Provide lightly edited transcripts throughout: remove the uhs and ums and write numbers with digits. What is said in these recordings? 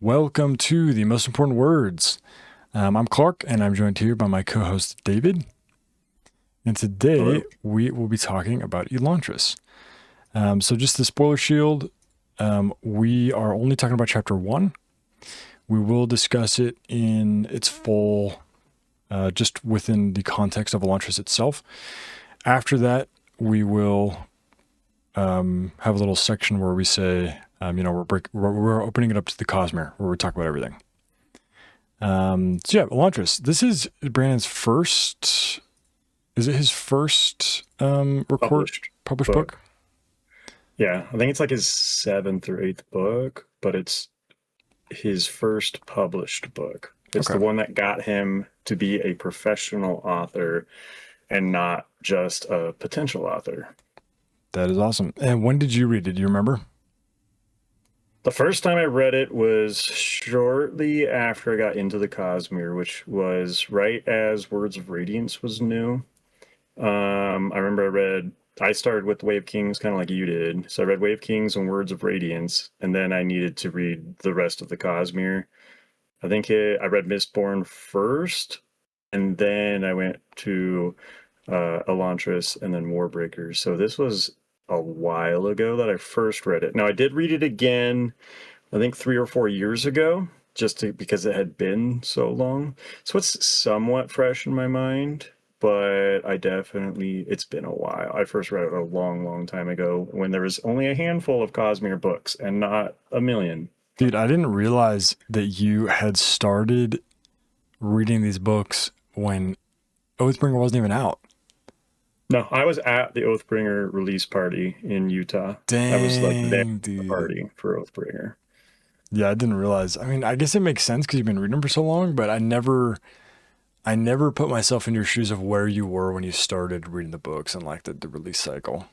Welcome to the Most Important Words. I'm Clark, and I'm joined here by my co-host David. And today Hello. we will be talking about Elantris. So just the spoiler shield, we are only talking about chapter 1. We will discuss it in its full, just within the context of Elantris itself. After that, we will have a little section where we say, we're opening it up to the Cosmere, where we talk about everything. Elantris. This is Brandon's first. Is it his first published book? Yeah, I think it's like his 7th or 8th book, but it's his first published book. It's Okay. the one that got him to be a professional author and not just a potential author. That is awesome. And when did you read it? Do you remember? The first time I read it was shortly after I got into the Cosmere, which was right as Words of Radiance was new. I remember I started with Way of Kings kind of like you did. So I read Way of Kings and Words of Radiance, and then I needed to read the rest of the Cosmere. I read Mistborn first, and then I went to Elantris and then Warbreakers. So this was a while ago that I first read it. Now I did read it again, I think 3 or 4 years ago, because it had been so long. So it's somewhat fresh in my mind, but it's been a while. I first read it a long, long time ago when there was only a handful of Cosmere books and not a million. Dude, I didn't realize that you had started reading these books when Oathbringer wasn't even out. No, I was at the Oathbringer release party in Utah. Dang, I was like there at dude. the party for Oathbringer. Yeah, I didn't realize. I mean, I guess it makes sense because you've been reading them for so long, but I never put myself in your shoes of where you were when you started reading the books and like the release cycle.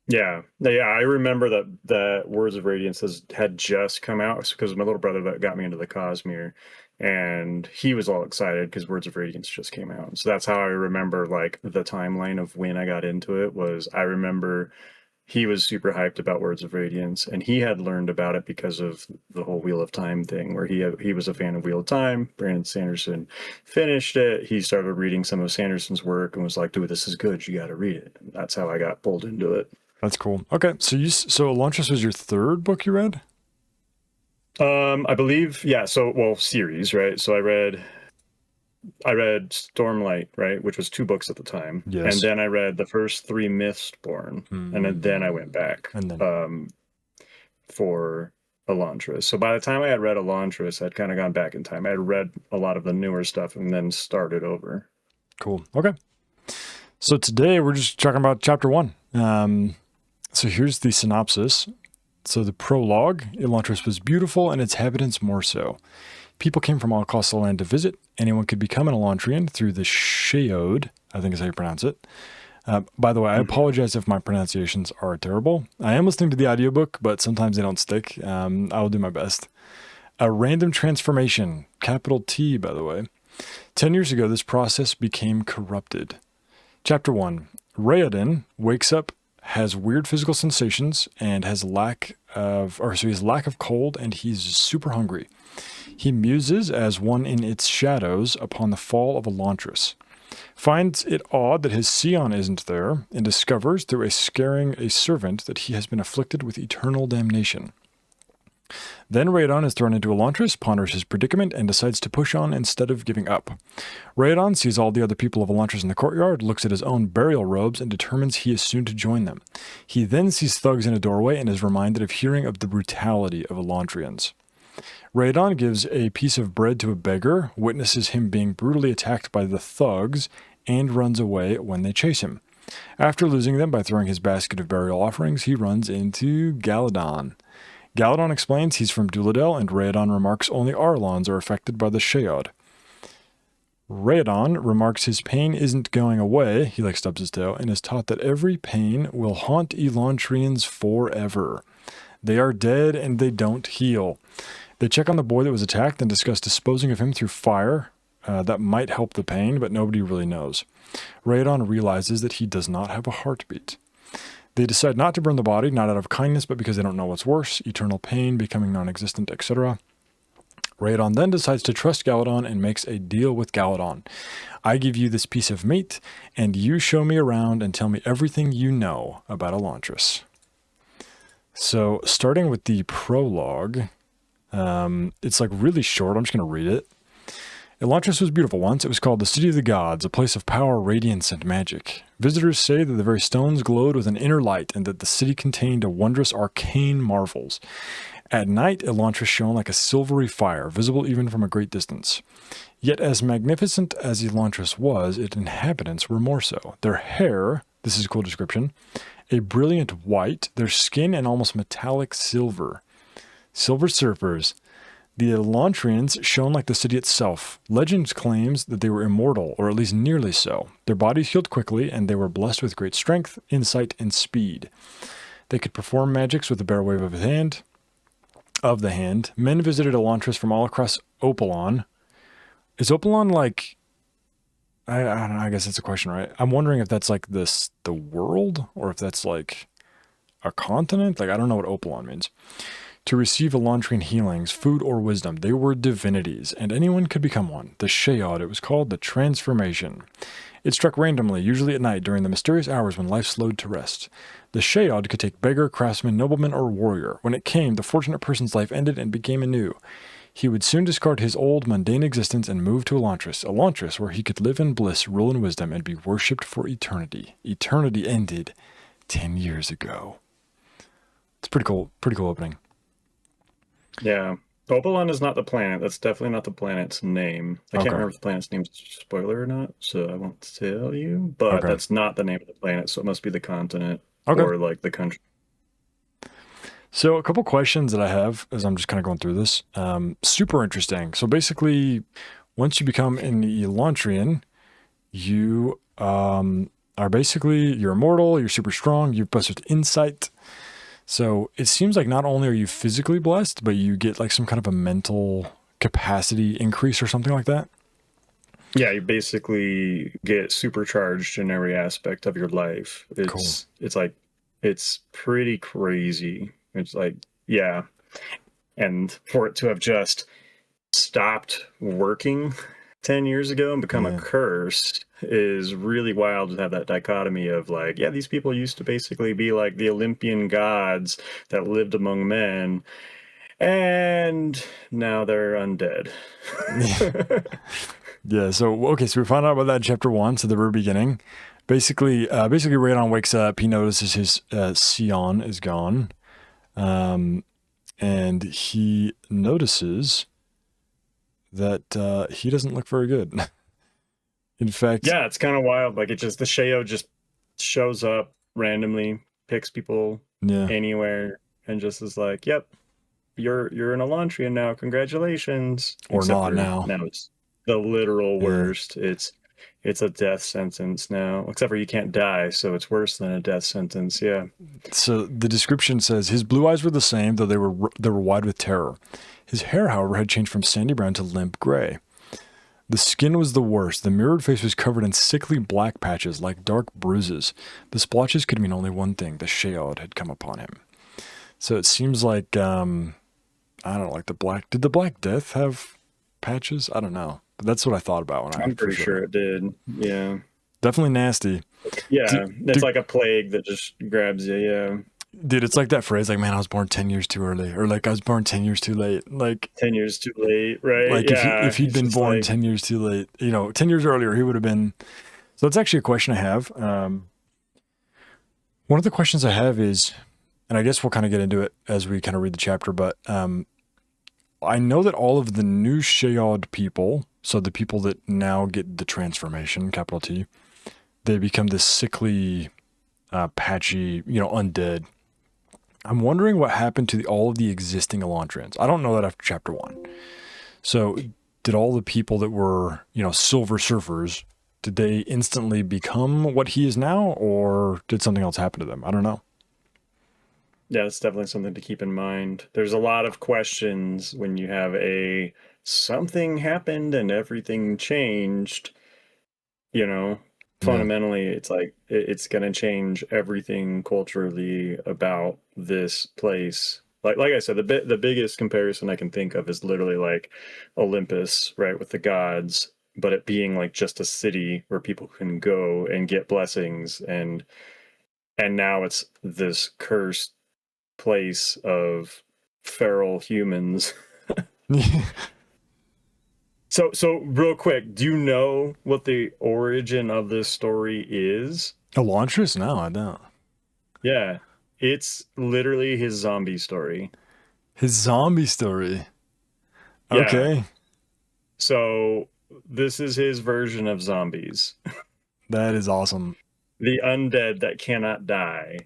Yeah, I remember that Words of Radiance had just come out because my little brother that got me into the Cosmere, and he was all excited because Words of Radiance just came out. So that's how I remember like the timeline of when I got into it. I remember he was super hyped about Words of Radiance, and he had learned about it because of the whole Wheel of Time thing, where he was a fan of Wheel of Time. Brandon Sanderson finished it. He started reading some of Sanderson's work and was like, "Dude, this is good. You got to read it." And that's how I got pulled into it. That's cool. Okay, so Elantris was your third book you read? I believe, yeah. Series, right? So I read Stormlight, right, which was 2 books at the time. Yes. And then I read the first 3 Mistborn, and then I went back for Elantris. So by the time I had read Elantris, I'd kind of gone back in time. I had read a lot of the newer stuff and then started over. Cool. Okay. So today we're just talking about chapter 1. So here's the synopsis. So the prologue: Elantris was beautiful and its inhabitants more so. People came from all across the land to visit. Anyone could become an Elantrian through the Sheod, I think is how you pronounce it. By the way, I apologize if my pronunciations are terrible. I am listening to the audiobook, but sometimes they don't stick. I will do my best. A random transformation, capital T, by the way. 10 years ago, this process became corrupted. Chapter 1. Raoden wakes up, has weird physical sensations, and he has lack of cold, and he's super hungry. He muses as one in its shadows upon the fall of Elantris, finds it odd that his Sion isn't there, and discovers through scaring a servant that he has been afflicted with eternal damnation. Then Raoden is thrown into Elantris, ponders his predicament, and decides to push on instead of giving up. Raoden sees all the other people of Elantris in the courtyard, looks at his own burial robes, and determines he is soon to join them. He then sees thugs in a doorway and is reminded of hearing of the brutality of Elantrians. Raoden gives a piece of bread to a beggar, witnesses him being brutally attacked by the thugs, and runs away when they chase him. After losing them by throwing his basket of burial offerings, he runs into Galladon. Galladon explains he's from Duladel, and Raoden remarks only Arlons are affected by the Sheod. Raoden remarks his pain isn't going away, he stubs his toe, and is taught that every pain will haunt Elantrians forever. They are dead and they don't heal. They check on the boy that was attacked and discuss disposing of him through fire. That might help the pain, but nobody really knows. Raoden realizes that he does not have a heartbeat. They decide not to burn the body, not out of kindness, but because they don't know what's worse, eternal pain, becoming non-existent, etc. Rhaedon then decides to trust Galadon and makes a deal with Galadon. I give you this piece of meat, and you show me around and tell me everything you know about Elantris. So, starting with the prologue, it's like really short. I'm just going to read it. Elantris was beautiful once. It was called the City of the Gods, a place of power, radiance, and magic. Visitors say that the very stones glowed with an inner light and that the city contained a wondrous arcane marvels. At night, Elantris shone like a silvery fire, visible even from a great distance. Yet as magnificent as Elantris was, its inhabitants were more so. Their hair, this is a cool description, a brilliant white, their skin an almost metallic silver. Silver surfers. The Elantrians shone like the city itself. Legend claims that they were immortal, or at least nearly so. Their bodies healed quickly, and they were blessed with great strength, insight, and speed. They could perform magics with the bare wave of the hand. Men visited Elantris from all across Opalon. Is Opalon like... I don't know, I guess that's a question, right? I'm wondering if that's like the world, or if that's like a continent. Like, I don't know what Opalon means. To receive Elantrian healings, food, or wisdom. They were divinities, and anyone could become one. The Sheod, it was called the Transformation. It struck randomly, usually at night, during the mysterious hours when life slowed to rest. The Sheod could take beggar, craftsman, nobleman, or warrior. When it came, the fortunate person's life ended and became anew. He would soon discard his old, mundane existence and move to Elantris, where he could live in bliss, rule in wisdom, and be worshipped for eternity. Eternity ended 10 years ago. It's pretty cool opening. Yeah. Opalon is not the planet. That's definitely not the planet's name. I can't remember if the planet's name's spoiler or not, so I won't tell you. But that's not the name of the planet, so it must be the continent or like the country. So a couple questions that I have as I'm just kind of going through this. Super interesting. So basically, once you become an Elantrian, you are basically, you're immortal, you're super strong, you're blessed with insight. So it seems like not only are you physically blessed, but you get like some kind of a mental capacity increase or something like that. Yeah, you basically get supercharged in every aspect of your life. It's like, it's pretty crazy. It's like, yeah. And for it to have just stopped working 10 years ago and become a curse is really wild to have that dichotomy of like, yeah, these people used to basically be like the Olympian gods that lived among men, and now they're undead. Yeah, so we found out about that in chapter 1, so the very beginning. Basically Rhaedon wakes up, he notices his Sion is gone, and he notices that he doesn't look very good. In fact, yeah, it's kind of wild. Like, it just, the Sheo just shows up randomly, picks people anywhere, and just is like, "Yep, you're an Elantrian now. Congratulations." Or not now. Now it's the literal worst. It's a death sentence now. Except for you can't die, so it's worse than a death sentence. Yeah. So the description says his blue eyes were the same, though they were wide with terror. His hair, however, had changed from sandy brown to limp gray. The skin was the worst. The mirrored face was covered in sickly black patches like dark bruises. The splotches could mean only one thing. The Sheod had come upon him. So it seems like, I don't know, like did the Black Death have patches? I don't know. But that's what I thought about when I'm pretty sure it did. Yeah. Definitely nasty. Yeah. It's like a plague that just grabs you. Yeah. Dude, it's like that phrase, like, man, I was born 10 years too early, or like I was born 10 years too late. Like 10 years too late, right? Like if he'd been born 10 years too late, 10 years earlier, he would have been. So that's actually a question I have. One of the questions I have is, and I guess we'll kind of get into it as we kind of read the chapter, but I know that all of the new Sheod people, so the people that now get the transformation, capital T, they become this sickly, patchy, undead. I'm wondering what happened to all of the existing Elantrians. I don't know that after chapter 1. So did all the people that were, silver surfers, did they instantly become what he is now, or did something else happen to them? I don't know. Yeah, that's definitely something to keep in mind. There's a lot of questions when you have something happened and everything changed, Yeah. fundamentally it's like it's going to change everything culturally about this place. Like I said, the biggest comparison I can think of is literally like Olympus, right, with the gods, but it being like just a city where people can go and get blessings, and now it's this cursed place of feral humans. So real quick, do you know what the origin of this story is? Elantris? No, I don't. Yeah, it's literally his zombie story. His zombie story. Yeah, Okay. so this is his version of zombies, That is awesome. the undead that cannot die.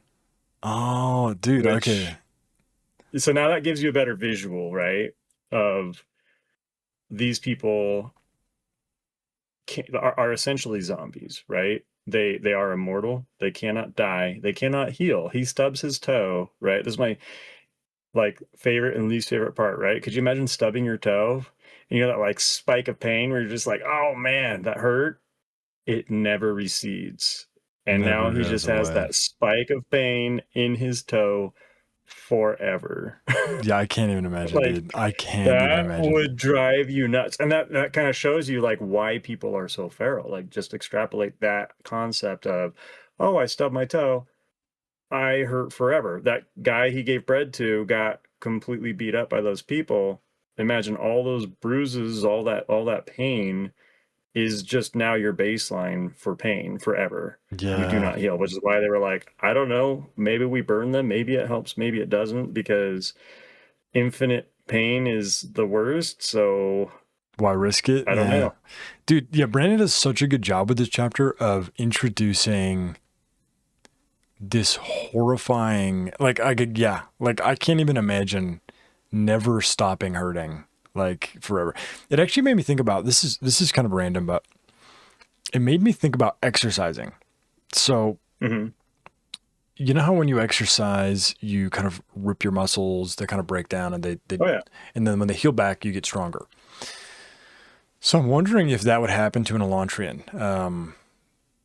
Oh, dude. Okay. Which, so now that gives you a better visual, right? Of these people are essentially zombies, right? They are immortal. They cannot die. They cannot heal. He stubs his toe, right? This is my like favorite and least favorite part, right? Could you imagine stubbing your toe and you know that like spike of pain where you're just like, oh man, that hurt? It never recedes. And now Never he goes just has away. that spike of pain in his toe forever. Yeah, I can't even imagine, Like dude. I can't even that imagine. would drive you nuts. And that kind of shows you like why people are so feral. Like just extrapolate that concept of, oh, I stubbed my toe. I hurt forever. That guy he gave bread to got completely beat up by those people. Imagine all those bruises, all that pain is just now your baseline for pain forever. You do Yeah. not heal, which is why they were like, I don't know, maybe we burn them, maybe it helps, maybe it doesn't, because infinite pain is the worst. So Why risk it? I don't Yeah. know. Dude, yeah, Brandon does such a good job with this chapter of introducing this horrifying, like, I could, yeah, like, I can't even imagine never stopping hurting, like, forever. It actually made me think about this is kind of random, but it made me think about exercising. So, Hmm. you know how when you exercise, you kind of rip your muscles, they kind of break down and Oh yeah. and then when they heal back, you get stronger. So I'm wondering if that would happen to an Elantrian.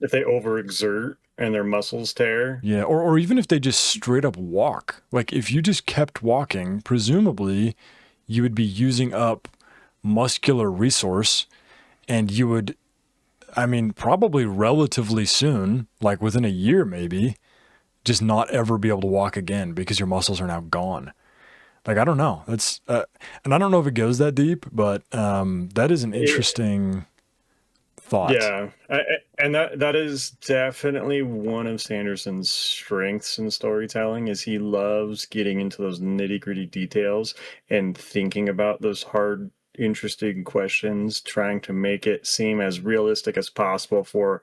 If they overexert and their muscles tear. Yeah, or even if they just straight up walk. Like if you just kept walking, presumably you would be using up muscular resource and you would, I mean, probably relatively soon, like within a year maybe, just not ever be able to walk again because your muscles are now gone. Like I don't know. That's and I don't know if it goes that deep, but that is an It, interesting thought. Yeah, and that is definitely one of Sanderson's strengths in storytelling is he loves getting into those nitty-gritty details and thinking about those hard, interesting questions, trying to make it seem as realistic as possible for,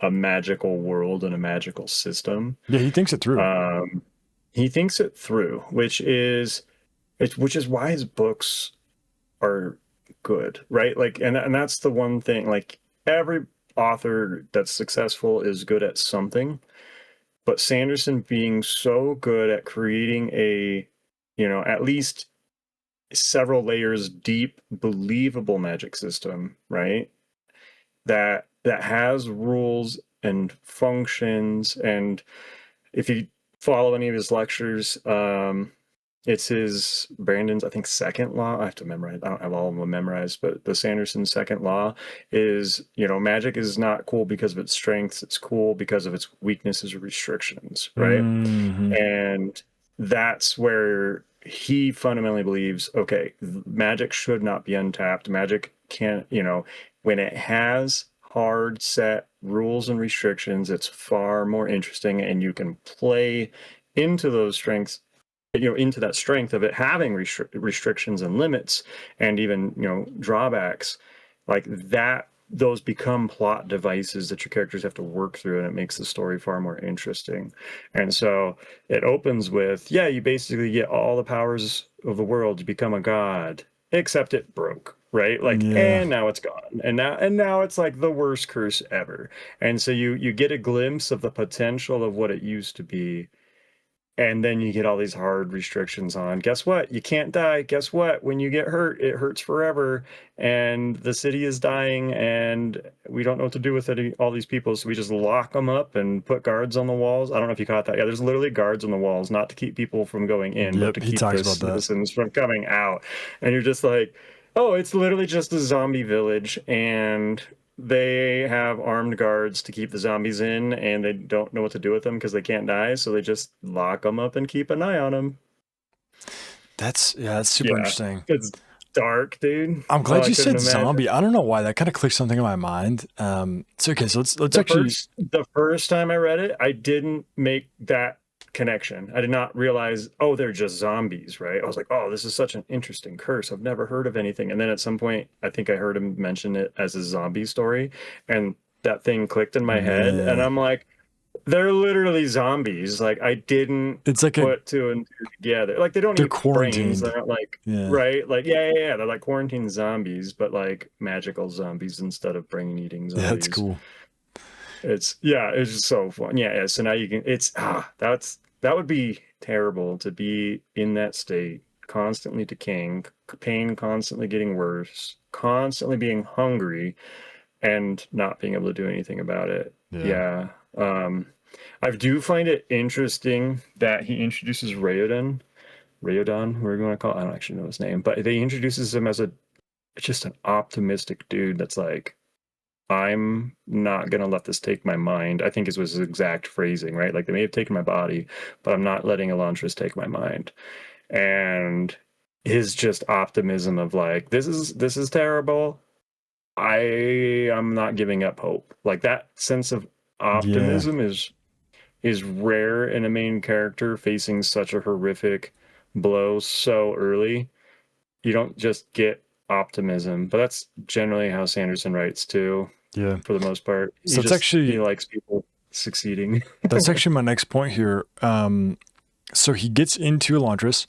a magical world and a magical system. Yeah, he thinks it through. Um, he thinks it through, which is why his books are good, right? Like, and that's the one thing. Like, every author that's successful is good at something, but Sanderson being so good at creating at least several layers deep, believable magic system, right? That has rules and functions, and if you follow any of his lectures, it's his Brandon's, I think, second law. I have to memorize. I don't have all of them memorized, but the Sanderson second law is, magic is not cool because of its strengths. It's cool because of its weaknesses or restrictions, right? Hmm. And that's where he fundamentally believes, okay, magic should not be untapped. Magic can't, when it has hard set rules and restrictions, it's far more interesting and you can play into those strengths, into that strength of it having restrictions and limits and even, drawbacks like that. Those become plot devices that your characters have to work through, and it makes the story far more interesting. And so it opens with, yeah, you basically get all the powers of the world to become a god, except it broke, right? Like, Yeah. and now it's gone, and now it's like the worst curse ever. And so you get a glimpse of the potential of what it used to be, And then you get all these hard restrictions on, guess what? You can't die. Guess what? When you get hurt, it hurts forever. And the city is dying, and we don't know what to do with it, all these people. So we just lock them up and put guards on the walls. I don't know if you caught that. Yeah, there's literally guards on the walls, not to keep people from going in, but Yep, to he keep talks the about that. citizens from coming out. And you're just like, oh, it's literally just a zombie village. And they have armed guards to keep the zombies in, and they don't know what to do with them because they can't die, so they just lock them up and keep an eye on them. That's super Yeah, interesting. it's dark, dude. I'm Oh, glad I you couldn't said imagine. zombie. I don't know why that kind of clicked something in my mind. So okay, so let's actually. The first time I read it, I didn't make that connection. I did not realize, oh, they're just zombies, right? I was like, oh, this is such an interesting curse. I've never heard of anything. And then at some point, I think I heard him mention it as a zombie story, and that thing clicked in my head, and Yeah, I'm like, they're literally zombies. Like, I didn't it's like a put two and two together. Like, they don't they're eat brains. quarantined. They're not like, Yeah, right? Like, yeah. They're like quarantine zombies, but like magical zombies instead of brain eating yeah, that's zombies. cool. It's yeah, it's just so fun. Yeah. So now you can. That would be terrible to be in that state, constantly decaying, pain constantly getting worse, constantly being hungry, and not being able to do anything about it. Yeah, Yeah. I do find it interesting that he introduces Rayodan, whatever you want to call it. I don't actually know his name, but they introduces him as a just an optimistic dude that's like, I'm not gonna let this take my mind. I think it was his exact phrasing, right? Like, they may have taken my body, but I'm not letting Elantris take my mind. And his just optimism of like, this is terrible. I am not giving up hope. Like, that sense of yeah, optimism is rare in a main character facing such a horrific blow so early. You don't just get optimism, but that's generally how Sanderson writes too, yeah. for the most part. So He likes people succeeding. that's actually my next point here. So he gets into Elantris,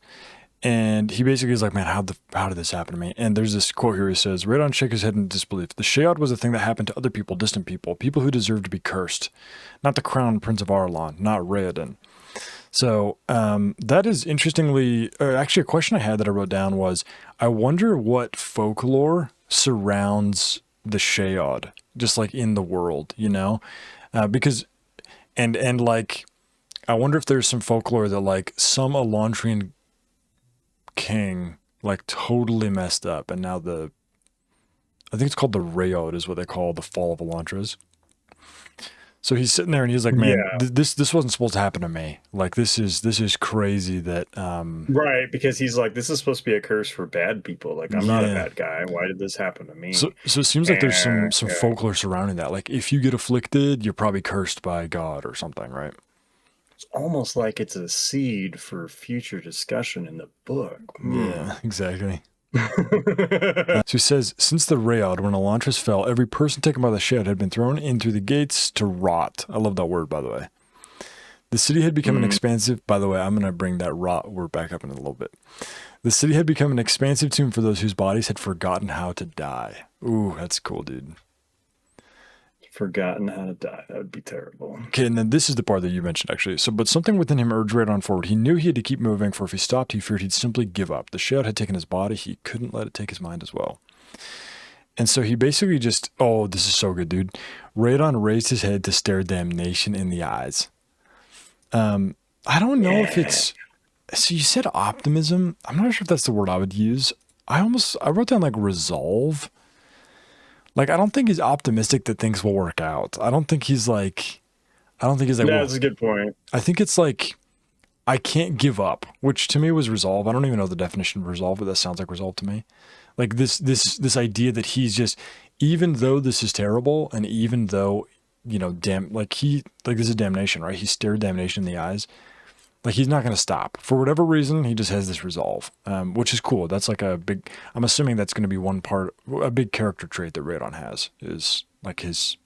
and he basically is like, man, how did this happen to me? And there's this quote here. He says, Radon shook his head in disbelief. The Shayad was a thing that happened to other people, distant people who deserved to be cursed. Not the crown prince of Arlon, not Raoden. So that is interestingly, actually, a question I had that I wrote down was, I wonder what folklore surrounds the Shayad, just like in the world, you know? Because, and like, I wonder if there's some folklore that like some Elantrian king like totally messed up, and now I think it's called the Rayod is what they call the fall of Elantris. So he's sitting there and he's like, man, Yeah, this wasn't supposed to happen to me. Like this is crazy that right. Because he's like, this is supposed to be a curse for bad people. Like, I'm not a yeah. bad guy. Why did this happen to So me? so it seems like there's And some yeah, folklore surrounding that. Like if you get afflicted, you're probably cursed by God or something, right? it's almost like it's a seed for future discussion in the book. Yeah, exactly. So he says, since the Rayod, when Elantris fell, every person taken by the shed had been thrown in through the gates to rot. I love that word, by the way. The city had become an Mm. expansive, by the way, I'm going to bring that rot word back up in a little bit. The city had become an expansive tomb for those whose bodies had forgotten how to die. Ooh, that's cool, dude. Forgotten how to die. That would be terrible. Okay, and then this is the part that you mentioned, actually. So, but something within him urged right on forward. He knew he had to keep moving, for if he stopped, he feared he'd simply give up. The shadow had taken his body. He couldn't let it take his mind as well. And so he basically just, oh, this is so good, dude. Radon raised his head to stare damnation in the eyes. I don't know if Yeah. it's, so you said optimism. I'm not sure if that's the word I would use. I wrote down like resolve. Like, I don't think he's optimistic that things will work out. I don't think he's like, That's well, a good point. I think it's like, I can't give up, which to me was resolve. I don't even know the definition of resolve, but that sounds like resolve to me. Like this idea that he's just, even though this is terrible, and even though, this is damnation, right? He stared damnation in the eyes. Like he's not going to stop for whatever reason. He just has this resolve, which is cool. That's like I'm assuming that's going to be a big character trait that Radon has is like his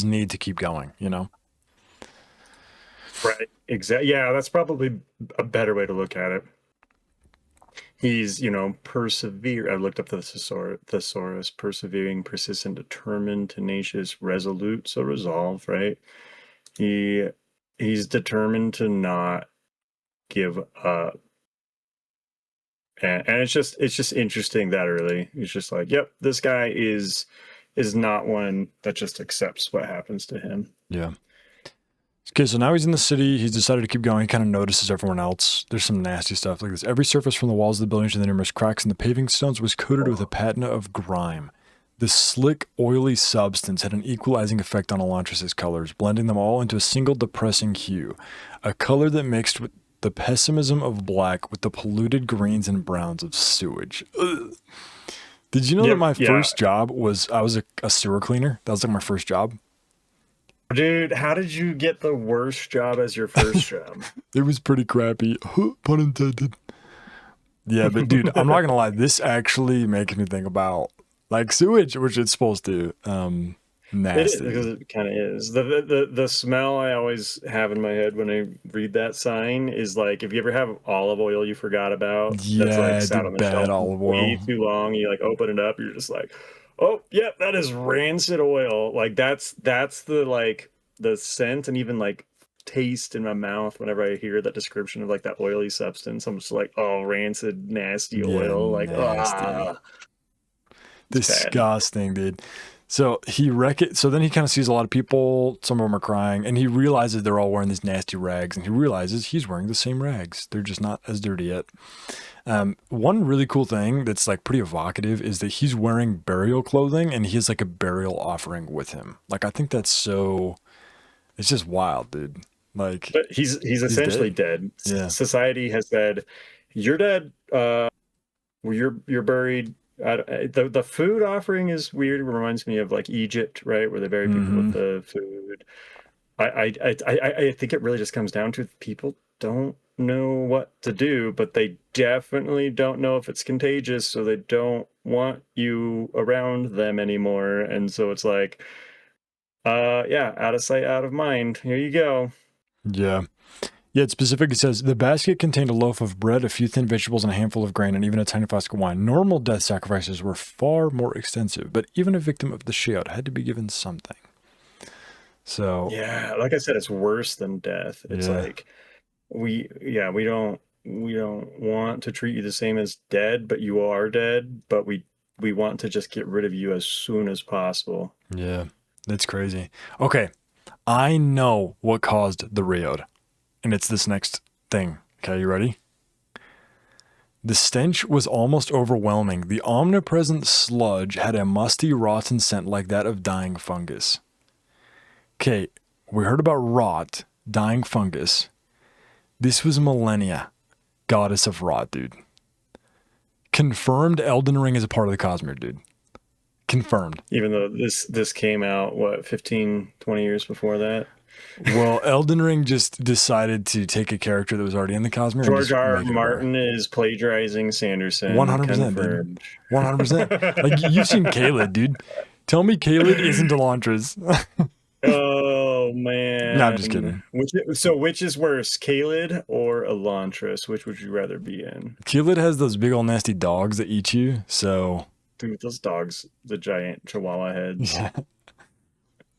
need to keep going, you know? Right. Exactly. Yeah, that's probably a better way to look at it. He's, persevere. I looked up the thesaurus, persevering, persistent, determined, tenacious, resolute. So resolve, right? He he's determined to not give up. And it's just interesting that early. It's just like, yep, this guy is not one that just accepts what happens to him. Yeah. Okay, so now he's in the city. He's decided to keep going. He kind of notices everyone else. There's some nasty stuff like this. Every surface from the walls of the building to the numerous cracks in the paving stones was coated with a patina of grime. The slick, oily substance had an equalizing effect on Elantris' colors, blending them all into a single depressing hue, a color that mixed with the pessimism of black with the polluted greens and browns of sewage. Ugh. Did you know that my first job was, I was a sewer cleaner? That was like my first job. Dude, how did you get the worst job as your first job? It was pretty crappy. Pun intended. Yeah, but dude, I'm not gonna lie. This actually makes me think about like sewage, which it's supposed to. Nasty. It is, because it kind of is. The smell I always have in my head when I read that sign is like, if you ever have olive oil you forgot about, that's like sat on the shelf olive oil. way too long. You like open it up, you're just like, oh, yep, that is rancid oil. Like that's the like the scent and even like taste in my mouth whenever I hear that description of like that oily substance. I'm just like, oh, rancid, nasty oil. Like, nasty. Disgusting, dude. So so then he kind of sees a lot of people, some of them are crying, and he realizes they're all wearing these nasty rags, and he realizes he's wearing the same rags. They're just not as dirty yet. One really cool thing that's like pretty evocative is that he's wearing burial clothing and he has like a burial offering with him. Like, I think that's it's just wild, dude. Like, but he's essentially dead. Yeah. Society has said, you're dead. You're buried. The food offering is weird. It reminds me of like Egypt, right, where they bury people with the food. I think it really just comes down to people don't know what to do, but they definitely don't know if it's contagious, so they don't want you around them anymore. And so it's like, yeah, out of sight, out of mind. Here you go. Yeah. Yeah, it specifically says the basket contained a loaf of bread, a few thin vegetables, and a handful of grain, and even a tiny flask of wine. Normal death sacrifices were far more extensive, but even a victim of the shield had to be given something. So yeah, like I said, it's worse than death. It's like we don't want to treat you the same as dead, but you are dead, but we want to just get rid of you as soon as possible. Yeah, that's crazy. Okay, I know what caused the riot. And it's this next thing. Okay, you ready? The stench was almost overwhelming. The omnipresent sludge had a musty, rotten scent like that of dying fungus. Okay, we heard about rot, dying fungus. This was Millennia, goddess of rot, dude. Confirmed Elden Ring is a part of the Cosmere, dude. Confirmed. Even though this came out, what, 15, 20 years before that? Well, Elden Ring just decided to take a character that was already in the Cosmere. George R. Martin is plagiarizing Sanderson. 100%, dude. 100%. Like, you've seen Caelid, dude. Tell me Caelid isn't Elantris. Oh, man. No, I'm just kidding. Which is worse, Caelid or Elantris? Which would you rather be in? Caelid has those big old nasty dogs that eat you, so... Dude, those dogs, the giant chihuahua heads. Yeah.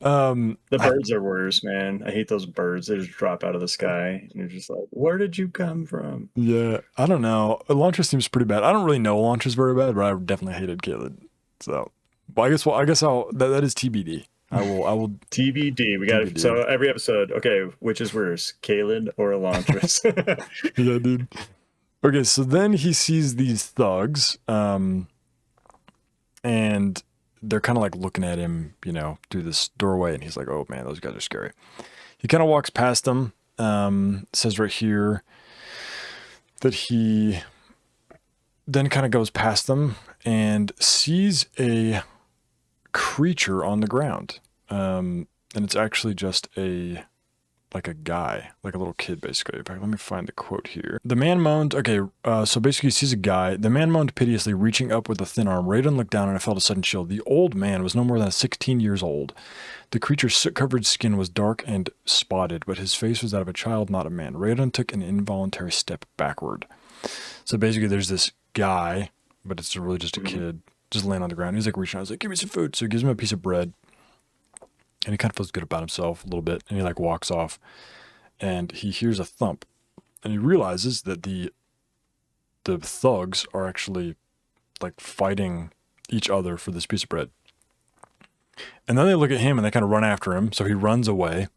The birds are worse, man. I hate those birds. They just drop out of the sky, and you're just like, where did you come from? Yeah, I don't know. Elantris seems pretty bad. I don't really know Elantris very bad, but I definitely hated Caelid. So, but I guess that is TBD. I will TBD. We got it. So every episode, okay, which is worse, Caelid or Elantris? Yeah, dude. Okay, so then he sees these thugs, and they're kind of like looking at him, you know, through this doorway, and he's like, oh man, those guys are scary. He kind of walks past them. Says right here that he then kind of goes past them and sees a creature on the ground. And it's actually just like a guy, like a little kid, basically. In fact, let me find the quote here. The man moaned, so basically he sees a guy. The man moaned piteously, reaching up with a thin arm. Raiden looked down and I felt a sudden chill. The old man was no more than 16 years old. The creature's soot-covered skin was dark and spotted, but his face was that of a child, not a man. Raiden took an involuntary step backward. So basically there's this guy, but it's really just a kid, just laying on the ground. He's like reaching out. He's like, give me some food. So he gives him a piece of bread. And he kind of feels good about himself a little bit. And he like walks off and he hears a thump. and he realizes that the thugs are actually like fighting each other for this piece of bread. And then they look at him and they kind of run after him. So he runs away.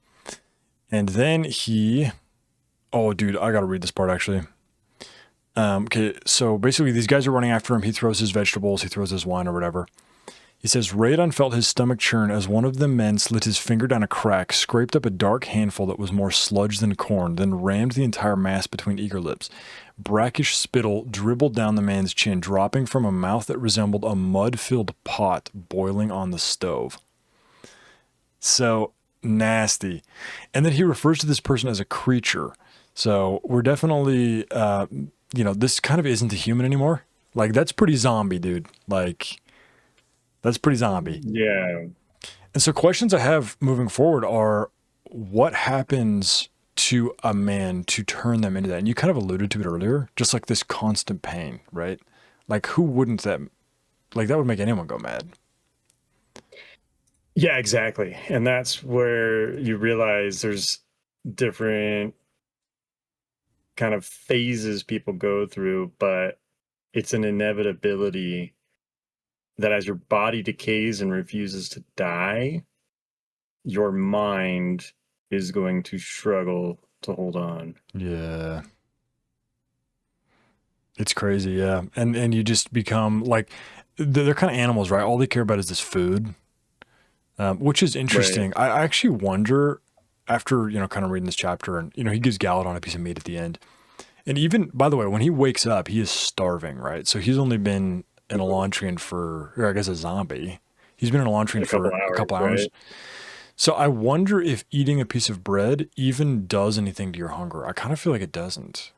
And then oh, dude, I got to read this part actually. Okay, so basically these guys are running after him. He throws his vegetables, he throws his wine or whatever. He says, Radon felt his stomach churn as one of the men slid his finger down a crack, scraped up a dark handful that was more sludge than corn, then rammed the entire mass between eager lips. Brackish spittle dribbled down the man's chin, dropping from a mouth that resembled a mud-filled pot boiling on the stove. So nasty. And then he refers to this person as a creature. So we're definitely, this kind of isn't a human anymore. Like, that's pretty zombie, dude. Like, that's pretty zombie. Yeah. And so questions I have moving forward are, what happens to a man to turn them into that? And you kind of alluded to it earlier, just like this constant pain, right? Like, who wouldn't that would make anyone go mad. Yeah, exactly. And that's where you realize there's different kind of phases people go through, but it's an inevitability that as your body decays and refuses to die, your mind is going to struggle to hold on. Yeah. It's crazy, yeah. And you just become like, they're kind of animals, right? All they care about is this food, which is interesting. Right. I actually wonder, after, kind of reading this chapter, and, he gives Galadon a piece of meat at the end. And even, by the way, when he wakes up, he is starving, right? So he's only been an Elantrian or I guess a zombie. He's been an Elantrian for a couple hours. Right? So I wonder if eating a piece of bread even does anything to your hunger. I kind of feel like it doesn't.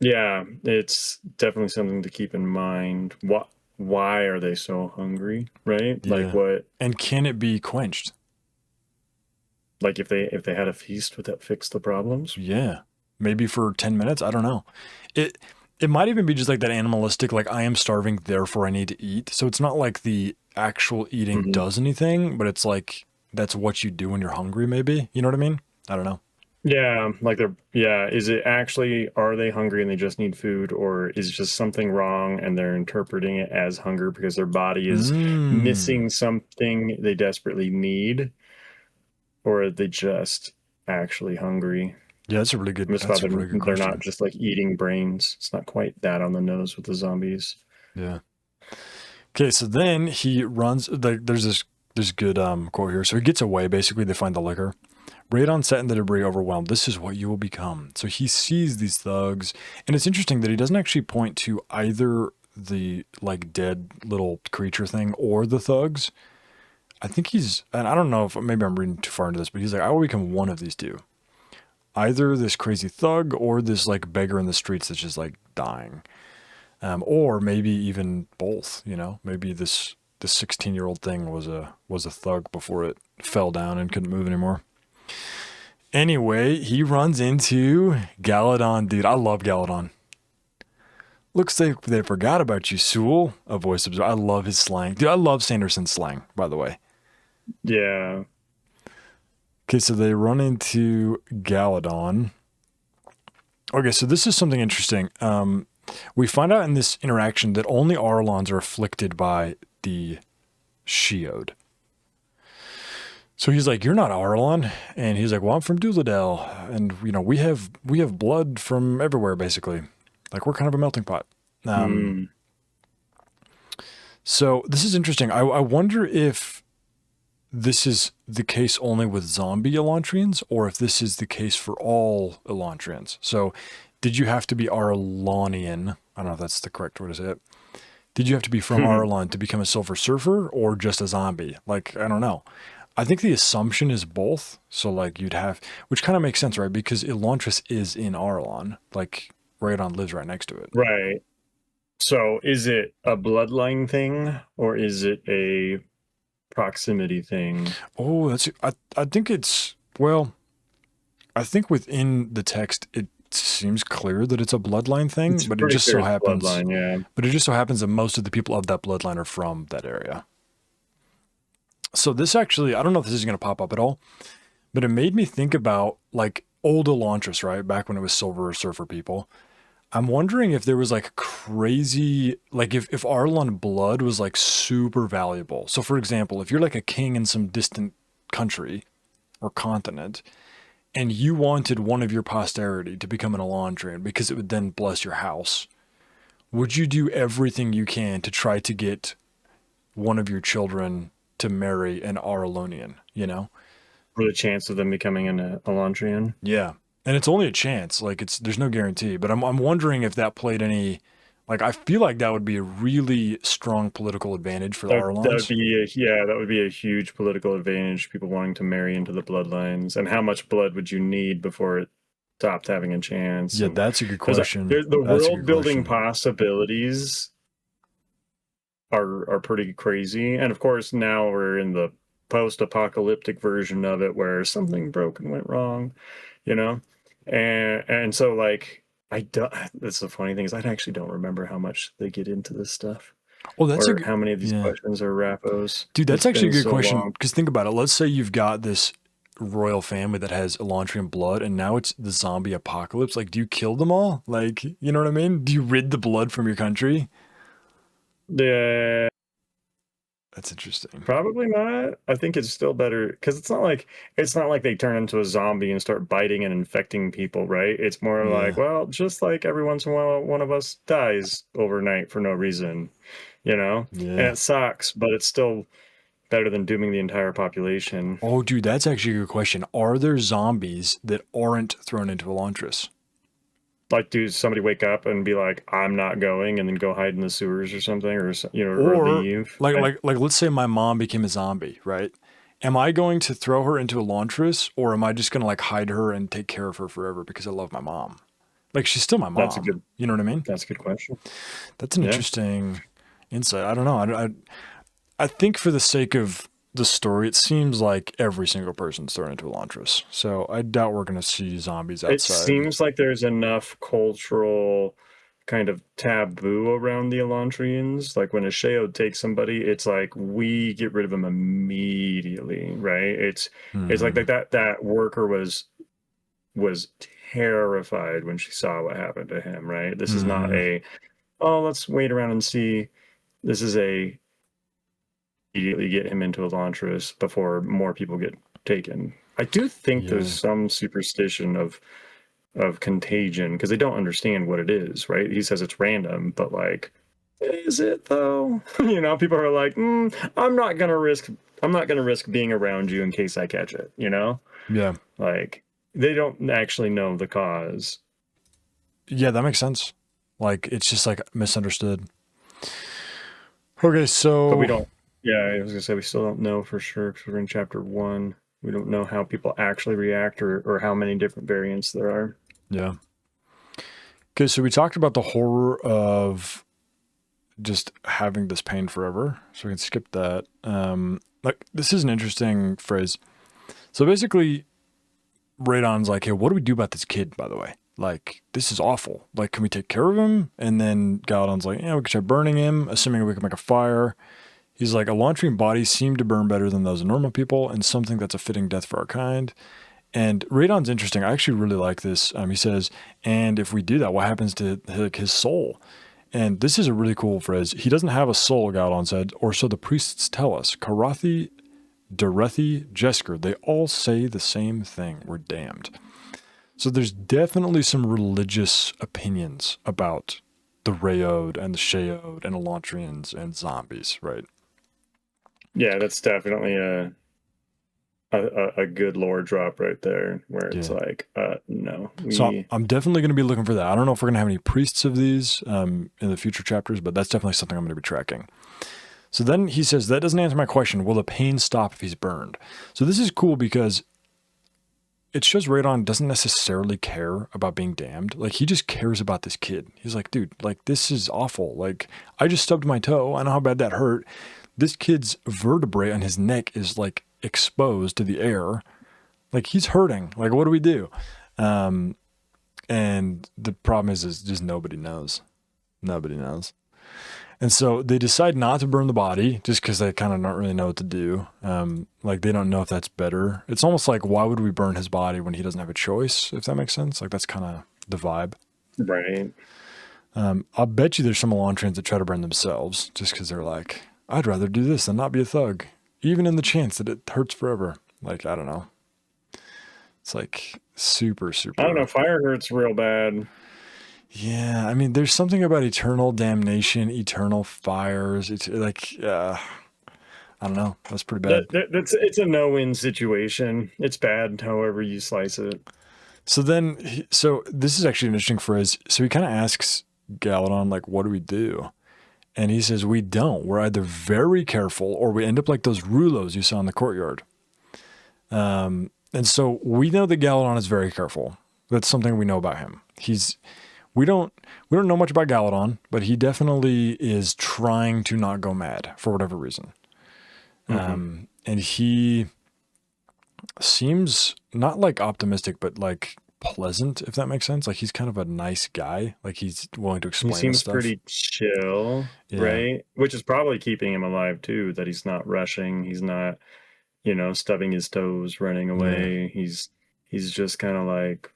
Yeah, it's definitely something to keep in mind. Why are they so hungry, right? Yeah. Like what? And can it be quenched? Like if they had a feast, would that fix the problems? Yeah, maybe for 10 minutes. I don't know. It might even be just like that animalistic, like, I am starving, therefore I need to eat. So it's not like the actual eating does anything, but it's like, that's what you do when you're hungry, maybe. You know what I mean? I don't know. Yeah, like is it actually, are they hungry and they just need food, or is just something wrong and they're interpreting it as hunger because their body is missing something they desperately need, or are they just actually hungry? Yeah, that's a really good question. They're not just like eating brains. It's not quite that on the nose with the zombies. Yeah. Okay, so then he runs. There's this good quote here. So he gets away. Basically, they find the liquor. Radon sat in the debris, overwhelmed. This is what you will become. So he sees these thugs, and it's interesting that he doesn't actually point to either the like dead little creature thing or the thugs. I think and I don't know if maybe I'm reading too far into this, but he's like, I will become one of these two. Either this crazy thug or this like beggar in the streets that's just like dying. Or maybe even both, maybe this 16-year-old thing was a thug before it fell down and couldn't move anymore. Anyway, he runs into Galadon. Dude, I love Galadon. Looks like they forgot about you, Sewell. A voice observer. I love his slang. Dude, I love Sanderson's slang, by the way. Yeah. Okay, so they run into Galadon. Okay, so this is something interesting. We find out in this interaction that only Arlons are afflicted by the Sheod. So he's like, you're not Arlon. And he's like, well, I'm from Duladel. And, we have blood from everywhere, basically. Like, we're kind of a melting pot. So this is interesting. I wonder if this is the case only with zombie Elantrians, or if this is the case for all Elantrians. So did you have to be Arlonian? I don't know if that's the correct word to say it. Did you have to be from Arlon to become a Silver Surfer, or just a zombie? Like, I don't know. I think the assumption is both. So like you'd have, which kind of makes sense, right? Because Elantris is in Arlon. Like Radon lives right next to it. Right. So is it a bloodline thing, or is it a proximity thing? Oh, I think it's, well, I think within the text it seems clear that it's a bloodline thing, but it just so happens But it just so happens that most of the people of that bloodline are from that area. So this actually, I don't know if this is going to pop up at all, but it made me think about like old Elantris, right? Back when it was Silver Surfer people. I'm wondering if there was like crazy, like if Arlon blood was like super valuable. So for example, if you're like a king in some distant country or continent, and you wanted one of your posterity to become an Elantrian because it would then bless your house, would you do everything you can to try to get one of your children to marry an Arlonian, you know? For the chance of them becoming an Elantrian. Yeah. And it's only a chance. Like there's no guarantee, but I'm wondering if that played any, like I feel like that would be a really strong political advantage for the That would Arlons. be that would be a huge political advantage. People wanting to marry into the bloodlines, and how much blood would you need before it stopped having a chance? Yeah, And that's a good question. the That's a world good building question. possibilities are pretty crazy. And of course, now we're in the post-apocalyptic version of it, where something broke and went wrong, you know, and so like I don't. That's the funny thing is I actually don't remember how much they get into this stuff. Oh, that's a Or good, how many of these yeah. questions are Rappos? Dude, that's It's actually been a good so question. long. Because think about it. Let's say you've got this royal family that has Elantrian blood, and now it's the zombie apocalypse. Like, do you kill them all? Like, you know what I mean? Do you rid the blood from your country? Yeah, That's interesting. probably not. I think it's still better because it's not like they turn into a zombie and start biting and infecting people, right? It's more like, Yeah. well, just like every once in a while, one of us dies overnight for no reason, you know? And Yeah. it sucks, but it's still better than dooming the entire population. Oh, dude, that's actually a good question. Are there zombies that aren't thrown into Elantris? Like, do somebody wake up and be like, "I'm not going," and then go hide in the sewers or something, or or Or leave? like let's say my mom became a zombie, right? Am I going to throw her into Elantris, or am I just gonna like hide her and take care of her forever because I love my mom? Like she's still my That's a mom. good. You know what I mean? That's a good question. That's an Yeah. interesting insight. I don't know. I think for the sake of the story, it seems like every single person's thrown into Elantris. So I doubt we're going to see zombies It outside. seems like there's enough cultural kind of taboo around the Elantrians. Like when a Sheo takes somebody, it's like we get rid of them immediately, right? It's like Hmm. that worker was terrified when she saw what happened to him, right? This is not Hmm. a, oh, let's wait around and see. This is a immediately get him into Elantris before more people get taken. I do think there's Yeah. some superstition of contagion because they don't understand what it is, right? He says it's random, but like, is it though? People are like, I'm not gonna risk. I'm not gonna risk being around you in case I catch it. Yeah. Like they don't actually know the cause. Yeah, that makes sense. Like it's just like misunderstood. Okay, But we so don't. Yeah, I was gonna say we still don't know for sure because we're in chapter 1. We don't know how people actually react or how many different variants there are. yeah. Okay, so we talked about the horror of just having this pain forever. So we can skip that. Like this is an interesting phrase. So basically, Radon's like, hey, what do we do about this kid, by the way? Like, this is awful. Like, can we take care of him? And then Galadon's like, yeah, we could try burning him, assuming we can make a fire. He's like, Elantrian bodies seem to burn better than those of normal people, and something that's a fitting death for our kind. And Radon's interesting. I actually really like this. He says, and if we do that, what happens to his soul? And this is a really cool phrase. He doesn't have a soul, Galadon said, or so the priests tell us. Karathi, Dorethi, Jesker, they all say the same thing. We're damned. So there's definitely some religious opinions about the Rayod and the Sheod and Elantrians and zombies, right? Yeah, that's definitely a good lore drop right there, where it's Yeah. like, no, So I'm definitely going to be looking for that. I don't know if we're going to have any priests of these in the future chapters, but that's definitely something I'm going to be tracking. So then he says, that doesn't answer my question. Will the pain stop if he's burned? So this is cool because it shows Radon doesn't necessarily care about being damned. Like, he just cares about this kid. He's like, dude, like, this is awful. Like, I just stubbed my toe. I know how bad that hurt. This kid's vertebrae on his neck is, like, exposed to the air. Like, he's hurting. Like, what do we do? And the problem is just nobody knows. Nobody knows. And so they decide not to burn the body just because they kind of don't really know what to do. Like they don't know if that's better. It's almost like, why would we burn his body when he doesn't have a choice? If that makes sense. Like that's kind of the vibe. Right. I'll bet you there's some Elantrians that try to burn themselves just because they're like, I'd rather do this than not be a thug, even in the chance that it hurts forever. Like, I don't know. It's like super, super. I don't know. Fire hurts real bad. Yeah, I mean, there's something about eternal damnation, eternal fires. It's like, I don't know. That's pretty bad. It's a no-win situation. It's bad, however you slice it. So then, so this is actually an interesting phrase. So he kind of asks Galadon, like, what do we do? And he says, we don't. We're either very careful or we end up like those rouleaus you saw in the courtyard. And so we know that Galadon is very careful. That's something we know about him. We don't know much about Galadon, but he definitely is trying to not go mad for whatever reason. And he seems not like optimistic, but like pleasant, if that makes sense. Like he's kind of a nice guy. Like he's willing to explain. He seems stuff. pretty chill, right? Which is probably keeping him alive too. That he's not rushing. He's not, stubbing his toes, running away. Yeah. He's just kind of like,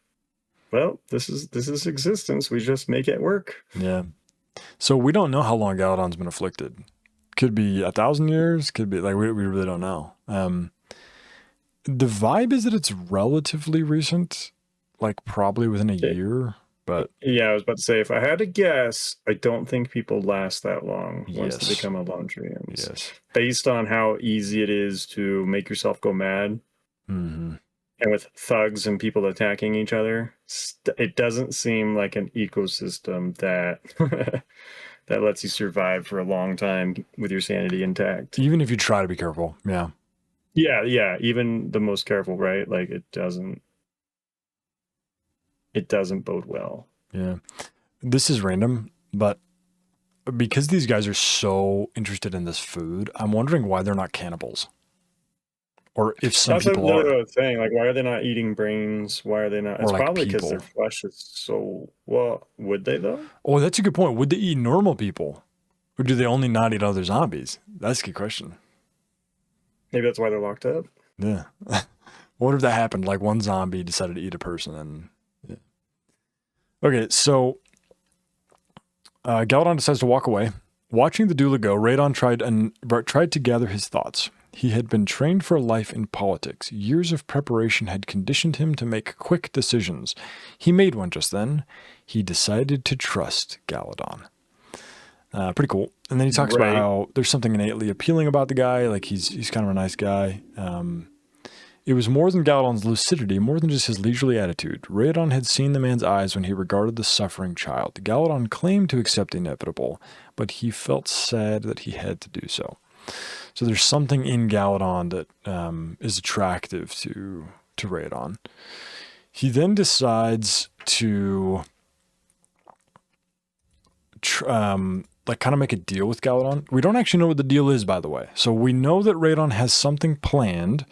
well, this is existence. We just make it work. Yeah. So we don't know how long Galadon's been afflicted. Could be 1,000 years. Could be like we really don't know. The vibe is that it's relatively recent, like probably within a year. But yeah, I was about to say, if I had to guess, I don't think people last that long once they become Elantrians. Yes. Based on how easy it is to make yourself go mad. Mm-hmm. And with thugs and people attacking each other, it doesn't seem like an ecosystem that that lets you survive for a long time with your sanity intact. Even if you try to be careful. Yeah. Yeah. Even the most careful, right? Like it doesn't bode well. Yeah. This is random, but because these guys are so interested in this food, I'm wondering why they're not cannibals. Or if some people are. That's another thing. Like, why are they not eating brains? Why are they not? It's like probably because their flesh is so... Well, would they, though? Oh, that's a good point. Would they eat normal people? Or do they only not eat other zombies? That's a good question. Maybe that's why they're locked up. Yeah. What if that happened? Like one zombie decided to eat a person and... Yeah. Okay, so... Galadon decides to walk away. Watching the doula go, Radon tried to gather his thoughts. He had been trained for life in politics. Years of preparation had conditioned him to make quick decisions. He made one just then. He decided to trust Galadon. Pretty cool. And then he talks about how there's something innately appealing about the guy. Like he's kind of a nice guy. It was more than Galadon's lucidity, more than just his leisurely attitude. Radon had seen the man's eyes when he regarded the suffering child. Galadon claimed to accept the inevitable, but he felt sad that he had to do so. So there's something in Galadon that is attractive to Radon. He then decides to kind of make a deal with Galadon. We don't actually know what the deal is, by the way. So we know that Radon has something planned,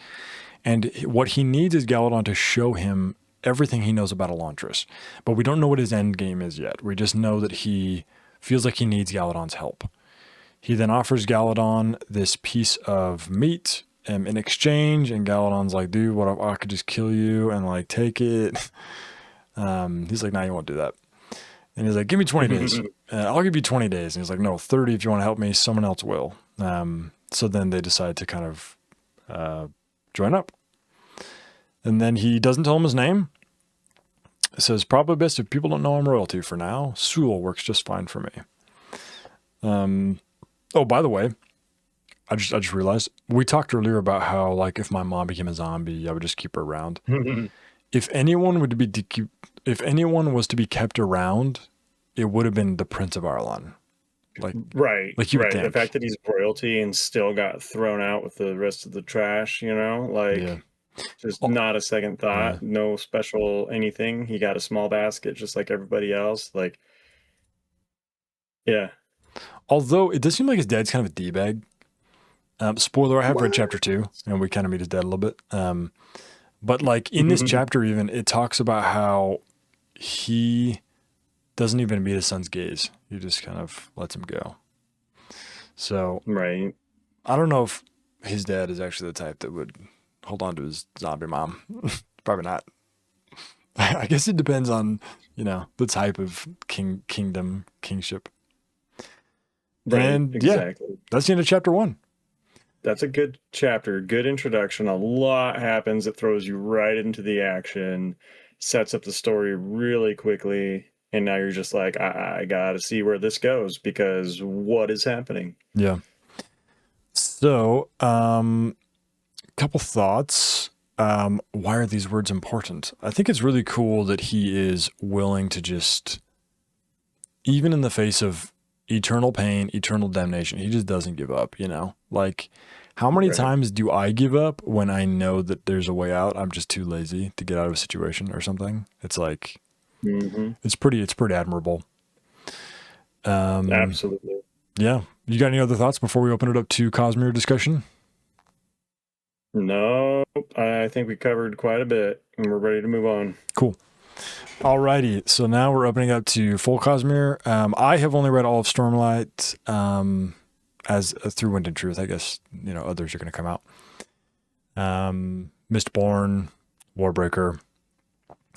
and what he needs is Galadon to show him everything he knows about Elantris. But we don't know what his end game is yet. We just know that he feels like he needs Galadon's help. He then offers Galadon this piece of meat in exchange, and Galadon's like, dude, what if I could just kill you and like take it? He's like, nah, you won't do that. And he's like, give me 20 days. I'll give you 20 days. And he's like, no, 30 if you want to help me. Someone else will. So then they decide to kind of join up. And then he doesn't tell him his name. It says, probably best if people don't know I'm royalty for now. Sul works just fine for me. Oh, by the way, I just realized we talked earlier about how like if my mom became a zombie, I would just keep her around. If anyone was to be kept around, it would have been the Prince of Arlan. Like like you would think. The fact that he's royalty and still got thrown out with the rest of the trash, just not a second thought, no special anything. He got a small basket just like everybody else. Like, yeah. Although it does seem like his dad's kind of a D-bag. Spoiler, I have read chapter 2, and we kind of meet his dad a little bit. But like in this chapter even, it talks about how he doesn't even meet his son's gaze. He just kind of lets him go. So Right. I don't know if his dad is actually the type that would hold on to his zombie mom. Probably not. I guess it depends on, the type of kingship. Right. And yeah, Exactly. that's the end of chapter 1. That's a good chapter, good introduction. A lot happens. It throws you right into the action, sets up the story really quickly, and now you're just like, I gotta see where this goes because what is happening? Yeah. So, couple thoughts. Why are these words important? I think it's really cool that he is willing to just, even in the face of eternal pain, eternal damnation, he just doesn't give up, Like, how many Right. times do I give up when I know that there's a way out? I'm just too lazy to get out of a situation or something. It's like, Mm-hmm. it's pretty admirable. Absolutely. Yeah. You got any other thoughts before we open it up to Cosmere discussion? No, I think we covered quite a bit, and we're ready to move on. Cool. Alrighty, so now we're opening up to full Cosmere. I have only read all of Stormlight as through Wind and Truth. I guess others are going to come out. Mistborn, Warbreaker,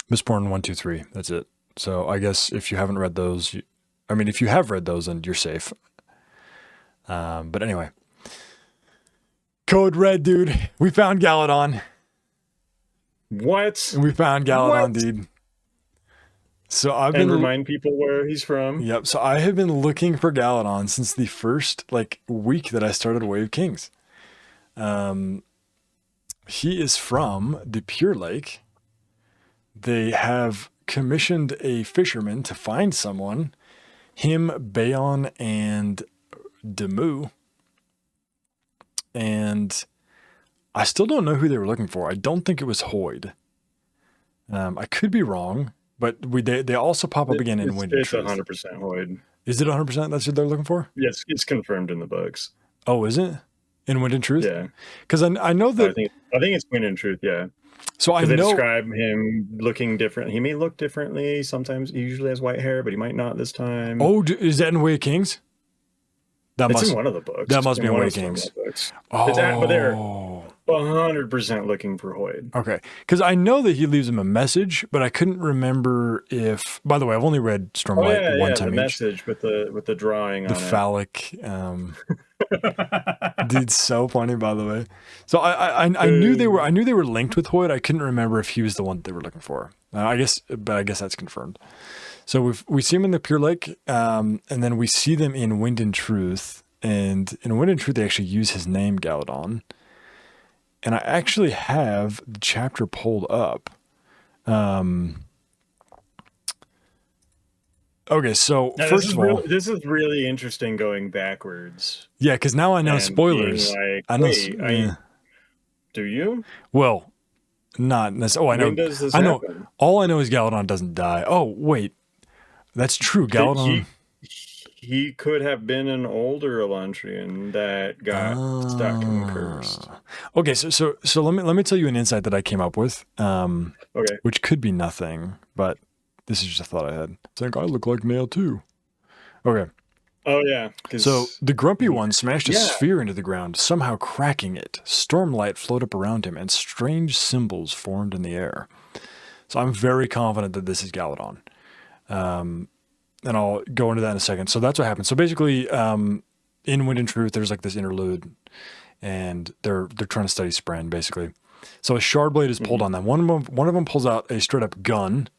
Mistborn 1, 2, 3. That's it. So I guess if you haven't read those, if you have read those, then you're safe. But anyway, Code Red, dude. We found Galadon. What? We found Galadon, What? dude. So I've And been remind people where he's from. Yep. So I have been looking for Galadon since the first week that I started Way of Kings. He is from the Pure Lake. They have commissioned a fisherman to find someone. Him, Bayon, and Demu. And I still don't know who they were looking for. I don't think it was Hoyd. I could be wrong. But they also pop up again in Wind and Truth. It's 100% Hoyd. Is it 100%? That's what they're looking for? Yes, it's confirmed in the books. Oh, is it? In Wind and Truth? Yeah. Because I know that... I think it's Wind and Truth, yeah. So I know... They describe him looking different. He may look differently. Sometimes he usually has white hair, but he might not this time. Oh, is that in Way of Kings? It's in one of the books. That must be in Way of Kings. Oh. But they're 100% looking for Hoyd. Okay. Because I know that he leaves him a message, but I couldn't remember if... By the way, I've only read Stormlight one time the message with the drawing on it. The phallic... Dude, so funny, by the way. So I knew they were linked with Hoyd. I couldn't remember if he was the one that they were looking for. I guess that's confirmed. So we see him in the Pure Lake, and then we see them in Wind and Truth. And in Wind and Truth, they actually use his name, Galadon. And I actually have the chapter pulled up. Okay, so now, first of all, this is really interesting going backwards. Yeah, because now I know spoilers. I know. Do you? Well, not necessarily. Oh, I know. When does this I know. happen? All I know is Galadon doesn't die. Oh, wait, that's true. Galadon. He could have been an older Elantrian that got stuck and cursed. Okay, so let me tell you an insight that I came up with. Okay. Which could be nothing, but this is just a thought I had. It's like I look like Nail too. Okay. Oh yeah. So the grumpy one smashed a sphere into the ground, somehow cracking it. Stormlight flowed up around him, and strange symbols formed in the air. So I'm very confident that this is Galadon. And I'll go into that in a second. So that's what happened. So basically, in Wind and Truth, there's like this interlude, and they're trying to study Spren, basically. So a shard blade is pulled on them. One of them pulls out a straight up gun.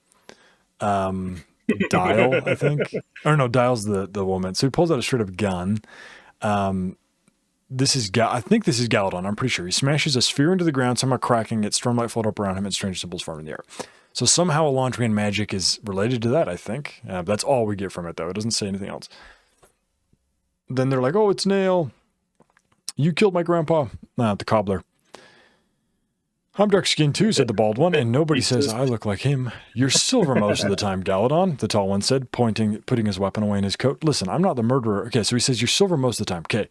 Dial, I think. Or no, Dial's the woman. So he pulls out a straight up gun. I think this is Galadon. I'm pretty sure. He smashes a sphere into the ground, somehow cracking it. Stormlight float up around him, and strange symbols form in the air. So somehow Elantrian magic is related to that, I think. That's all we get from it, though. It doesn't say anything else. Then they're like, oh, it's Nail. You killed my grandpa. The cobbler. I'm dark-skinned too, said the bald one, and nobody says I look like him. You're silver most of the time, Galadon, the tall one said, putting his weapon away in his coat. Listen, I'm not the murderer. Okay, so he says you're silver most of the time. Okay,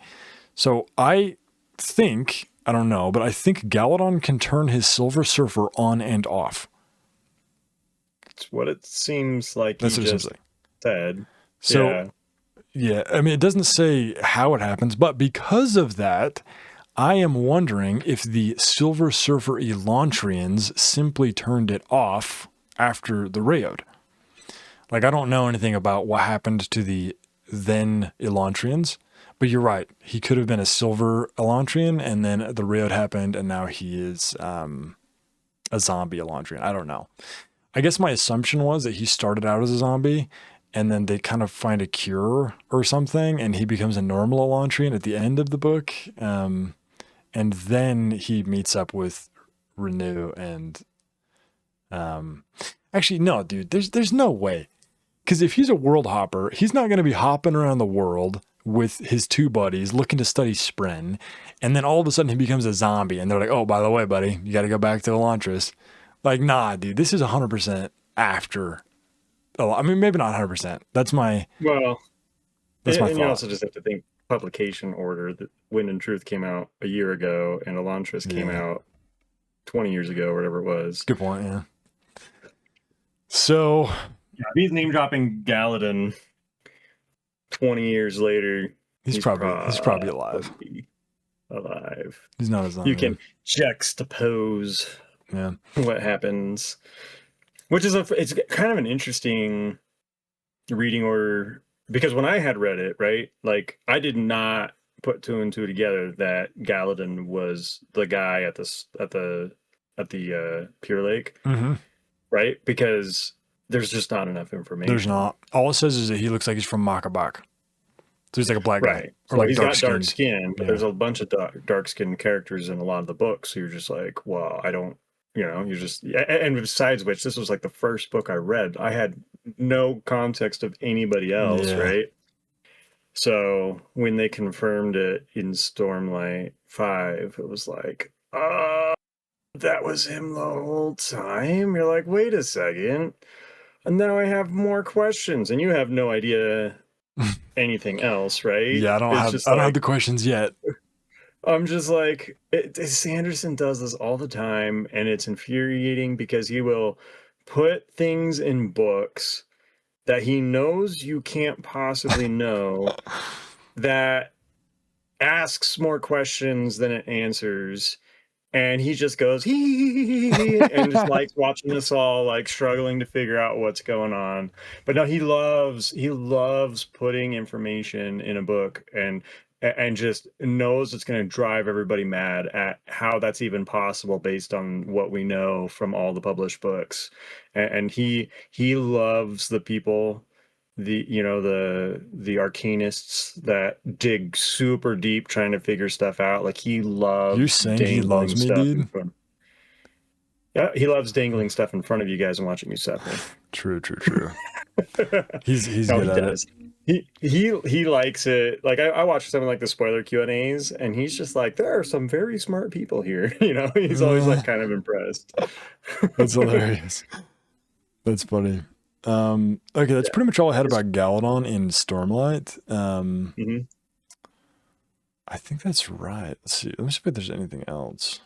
so I don't know, but I think Galadon can turn his silver surfer on and off. It's what it seems like. That's what it seems like. Said. So Yeah, I mean, it doesn't say how it happens, but because of that, I am wondering if the Silver Surfer Elantrians simply turned it off after the raid. Like, I don't know anything about what happened to the then Elantrians, but you're right. He could have been a Silver Elantrian, and then the raid happened, and now he is a zombie Elantrian. I don't know. I guess my assumption was that he started out as a zombie, and then they kind of find a cure or something, and he becomes a normal Elantrian at the end of the book. And then he meets up with Renew and actually no, dude, there's no way. Because if he's a world hopper, he's not going to be hopping around the world with his two buddies looking to study Spren, and then all of a sudden he becomes a zombie, and they're like, "Oh, by the way, buddy, you got to go back to Elantris." Like, nah, dude, this is 100% after. Oh, I mean, maybe not 100%. That's my Well, my and you thought. also just have to think publication order. That Wind and Truth came out a year ago, and Elantris came Yeah. out 20 years ago, or whatever it was. Good point. Yeah. So Yeah, if he's name dropping Galadin 20 years later, he's probably alive. Alive. He's not a zombie. You can juxtapose Yeah. what happens, which is it's kind of an interesting reading order, because when I had read it, right, like I did not put two and two together that Galadin was the guy at the Pure Lake, Mm-hmm. right? Because there's just not enough information. There's not. All it says is that he looks like he's from Makabak. So he's like a black guy. Right. Or So like he's got dark dark-skinned. skin, but Yeah. there's a bunch of dark skinned characters in a lot of the books. So you're just like, well, I don't, you're just, and besides which, this was like the first book I read. I had no context of anybody else, Yeah. right? So when they confirmed it in Stormlight 5, it was like, that was him the whole time. You're like, wait a second. And now I have more questions, and you have no idea anything else, right? Yeah, I don't have the questions yet. I'm just like, Sanderson does this all the time, and it's infuriating because he will put things in books that he knows you can't possibly know, that asks more questions than it answers, and he just goes and just likes watching us all like struggling to figure out what's going on. But no, he loves putting information in a book, and just knows it's going to drive everybody mad at how that's even possible based on what we know from all the published books. And he loves the people, the arcanists that dig super deep trying to figure stuff out. Like, he loves You're saying he loves me, dude? Yeah, he loves dangling stuff in front of you guys and watching you suffer. True. He's No, good he at does. it. He likes it. Like, I watch some of like the spoiler Q&As, and he's just like, there are some very smart people here. He's always like kind of impressed. That's hilarious. That's funny. Okay, that's pretty much all I had about Galadon in Stormlight. Mhm. I think that's right. Let's see. Let me see if there's anything else.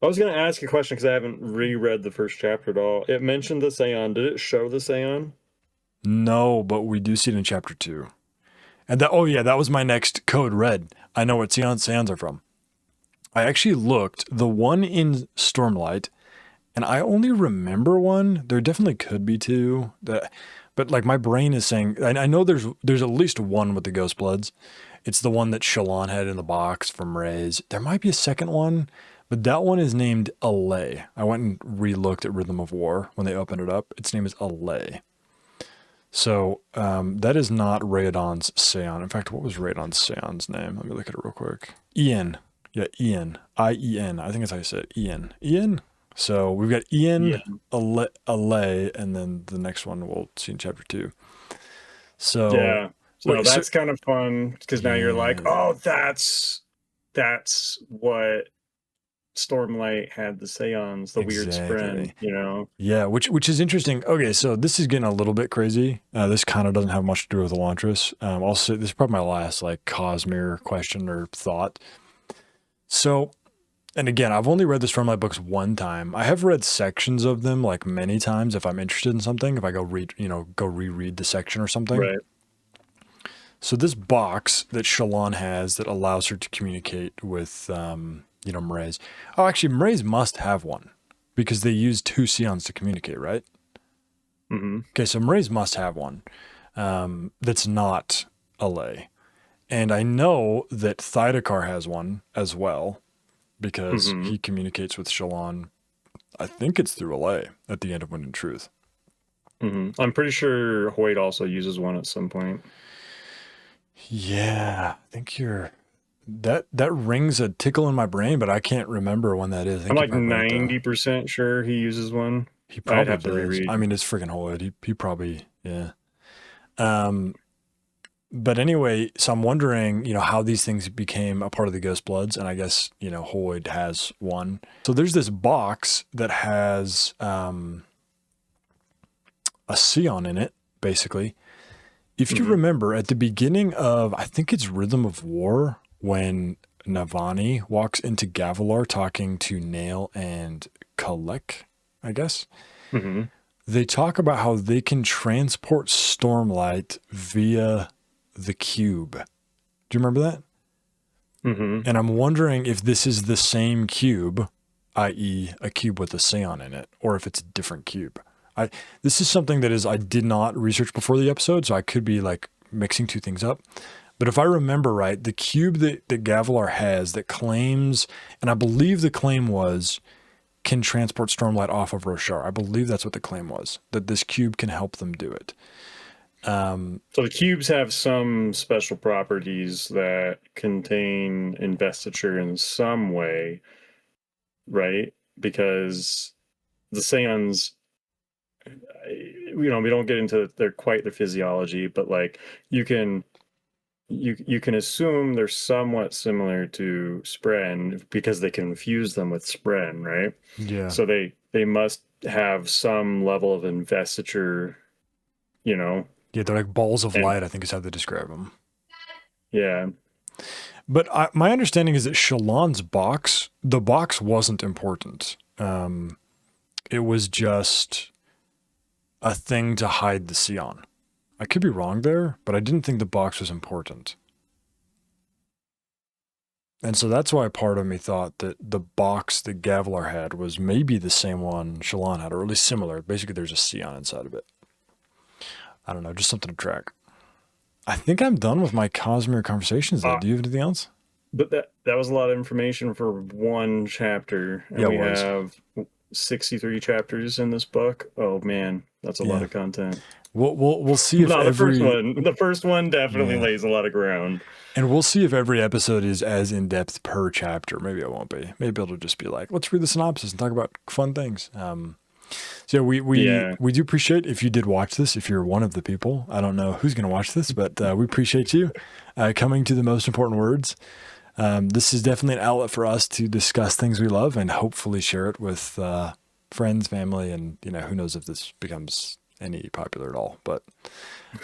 I was going to ask a question because I haven't reread the first chapter at all. It mentioned the Scion. Did it show the Scion? No, but we do see it in chapter 2. And that was my next code red. I know what Scions are from. I actually looked, the one in Stormlight, and I only remember one. There definitely could be two. But like my brain is saying, I know there's at least one with the Ghost Bloods. It's the one that Shallan had in the box from Reyes. There might be a second one, but that one is named Alay. I went and re-looked at Rhythm of War when they opened it up. Its name is Alay. So that is not Raedon's Scion. In fact, what was Raedon's Scion's name? Let me look at it real quick. Ian. Yeah, Ian. I-E-N. I think that's how you say it. Ian. Ian? So we've got Ian, Alay, and then the next one we'll see in chapter 2. So yeah. So wait, that's kind of fun because now you're like, oh, that's what Stormlight had the Scions, the weird Spren, Yeah, which is interesting. Okay, so this is getting a little bit crazy. This kind of doesn't have much to do with Elantris. Also, this is probably my last like Cosmere question or thought. So, and again, I've only read the Stormlight books one time. I have read sections of them like many times if I'm interested in something. If I go reread the section or something. Right. So this box that Shallan has that allows her to communicate with, Mraize. Oh, actually, Mraize must have one because they use 2 Seons to communicate, right? Mm-hmm. Okay, so Mraize must have one that's not a lay. And I know that Thydakar has one as well because Mm-hmm. he communicates with Shallan. I think it's through a lay at the end of Wind and Truth. Mm-hmm. I'm pretty sure Hoyt also uses one at some point. Yeah, I think that rings a tickle in my brain, but I can't remember when that is. I I'm think you like might be right though. 90% sure he uses one. He I'd probably have to does. reread. I mean, it's freaking Hoyt. He probably, yeah. But anyway, so I'm wondering, how these things became a part of the Ghost Bloods, and I guess, Hoyd has one. So there's this box that has a Seon in it, basically. If you Mm-hmm. remember, at the beginning of, I think it's Rhythm of War, when Navani walks into Gavilar talking to Nail and Kalek, I guess, Mm-hmm. they talk about how they can transport Stormlight via the cube. Do you remember that? Mm-hmm. And I'm wondering if this is the same cube, i.e. a cube with a Seon in it, or if it's a different cube. This is something that I did not research before the episode, so I could be like mixing 2 things up. But if I remember right, the cube that Gavilar has that claims, and I believe the claim was, can transport Stormlight off of Roshar. I believe that's what the claim was, that this cube can help them do it. So the cubes have some special properties that contain investiture in some way, right? Because the Seons, we don't get into their physiology, but like you can assume they're somewhat similar to Spren because they can fuse them with Spren, right? Yeah. So they must have some level of investiture, Yeah, they're like balls of and light, I think is how they describe them. yeah. But my understanding is that Shallan's box, the box wasn't important. It was just a thing to hide the Seon. I could be wrong there, but I didn't think the box was important. And so that's why part of me thought that the box that Gavilar had was maybe the same one Shallan had, or at least similar. Basically, there's a Seon inside of it. I don't know, just something to track. I think I'm done with my Cosmere conversations, though. Do you have anything else? But that was a lot of information for one chapter, and Yeah, it we was. have 63 chapters in this book. Oh man, that's a lot of content. We'll see if No, every the first one definitely lays a lot of ground. And we'll see if every episode is as in depth per chapter. Maybe it won't be. Maybe it'll just be like, let's read the synopsis and talk about fun things. So we do appreciate if you did watch this. If you're one of the people, I don't know who's going to watch this, but we appreciate you coming to the most important words. This is definitely an outlet for us to discuss things we love and hopefully share it with friends, family, and who knows if this becomes any popular at all. But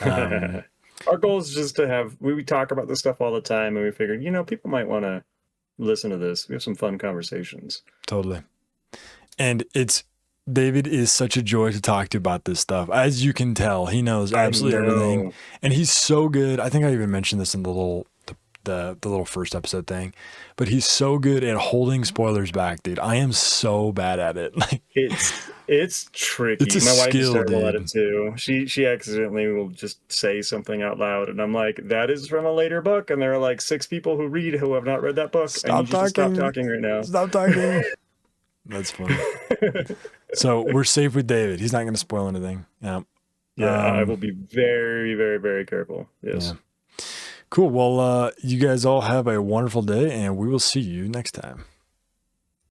our goal is just to have, we talk about this stuff all the time, and we figured, people might want to listen to this. We have some fun conversations. Totally. And David is such a joy to talk to about this stuff. As you can tell, he knows absolutely everything. And he's so good. I think I even mentioned this in the little first episode thing, but he's so good at holding spoilers back, dude. I am so bad at it. It's tricky. It's a My wife is skill, terrible at dude. it too. She accidentally will just say something out loud, and I'm like, that is from a later book, and there are like 6 people who have not read that book. I need you to stop talking right now. Stop talking. That's funny. So we're safe with David. He's not going to spoil anything. Yeah. I will be very, very, very careful. Yes. Yeah. Cool. Well, you guys all have a wonderful day, and we will see you next time.